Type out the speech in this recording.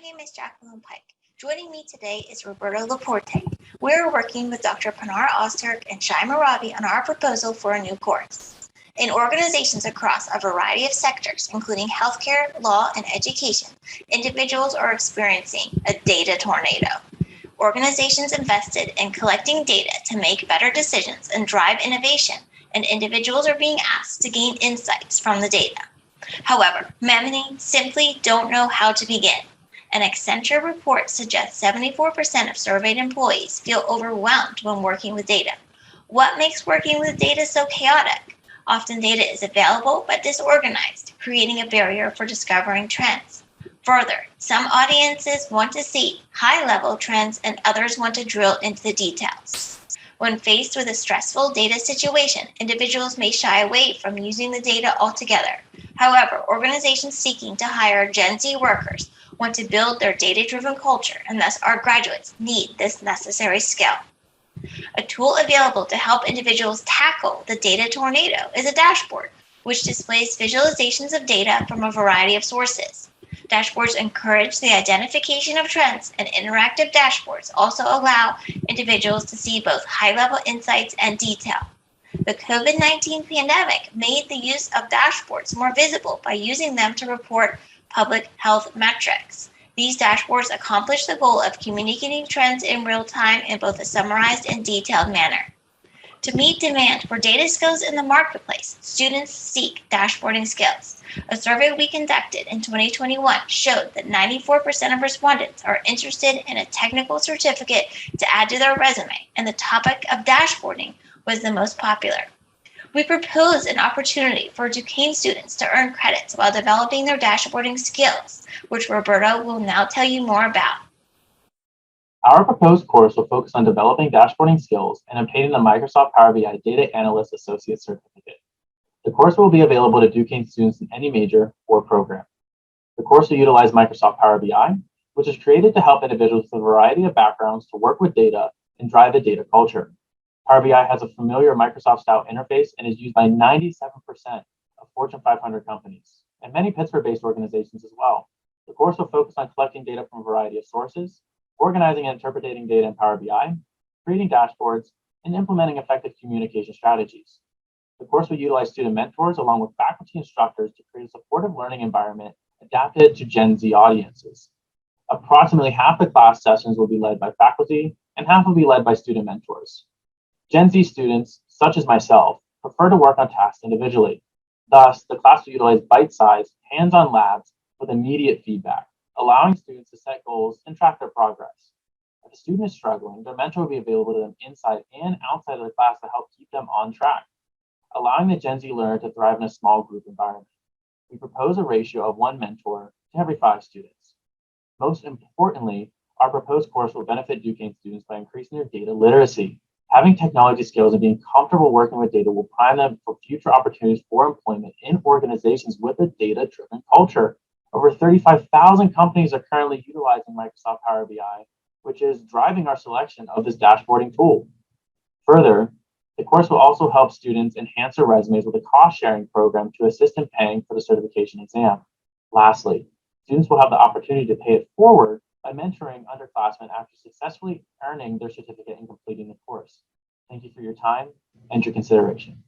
name is Jacqueline Pike. Joining me today is Roberto Laporte. We're working with Dr. Pinar Ozturk and Shai Maaravi on our proposal for a new course. In organizations across a variety of sectors, including healthcare, law, and education, individuals are experiencing a data tornado. Organizations invested in collecting data to make better decisions and drive innovation, and individuals are being asked to gain insights from the data. However, many simply don't know how to begin. An Accenture report suggests 74% of surveyed employees feel overwhelmed when working with data. What makes working with data so chaotic? Often data is available but disorganized, creating a barrier for discovering trends. Further, some audiences want to see high-level trends and others want to drill into the details. When faced with a stressful data situation, individuals may shy away from using the data altogether. However, organizations seeking to hire Gen Z workers want to build their data-driven culture, and thus our graduates need this necessary skill. A tool available to help individuals tackle the data tornado is a dashboard, which displays visualizations of data from a variety of sources. Dashboards encourage the identification of trends, and interactive dashboards also allow individuals to see both high-level insights and detail. The COVID-19 pandemic made the use of dashboards more visible by using them to report public health metrics. These dashboards accomplish the goal of communicating trends in real time in both a summarized and detailed manner. To meet demand for data skills in the marketplace, students seek dashboarding skills. A survey we conducted in 2021 showed that 94% of respondents are interested in a technical certificate to add to their resume, and the topic of dashboarding was the most popular. We propose an opportunity for Duquesne students to earn credits while developing their dashboarding skills, which Roberto will now tell you more about. Our proposed course will focus on developing dashboarding skills and obtaining the Microsoft Power BI Data Analyst Associate Certificate. The course will be available to Duquesne students in any major or program. The course will utilize Microsoft Power BI, which is created to help individuals with a variety of backgrounds to work with data and drive a data culture. Power BI has a familiar Microsoft-style interface and is used by 97% of Fortune 500 companies and many Pittsburgh-based organizations as well. The course will focus on collecting data from a variety of sources, organizing and interpreting data in Power BI, creating dashboards, and implementing effective communication strategies. The course will utilize student mentors along with faculty instructors to create a supportive learning environment adapted to Gen Z audiences. Approximately half the class sessions will be led by faculty and half will be led by student mentors. Gen Z students, such as myself, prefer to work on tasks individually. Thus, the class will utilize bite-sized, hands-on labs with immediate feedback, allowing students to set goals and track their progress. If a student is struggling, their mentor will be available to them inside and outside of the class to help keep them on track, allowing the Gen Z learner to thrive in a small group environment. We propose a ratio of 1 mentor to every 5 students. Most importantly, our proposed course will benefit Duquesne students by increasing their data literacy. Having technology skills and being comfortable working with data will prime them for future opportunities for employment in organizations with a data-driven culture. Over 35,000 companies are currently utilizing Microsoft Power BI, which is driving our selection of this dashboarding tool. Further, the course will also help students enhance their resumes with a cost-sharing program to assist in paying for the certification exam. Lastly, students will have the opportunity to pay it forward by mentoring underclassmen after successfully earning their certificate and completing the course. Thank you for your time and your consideration.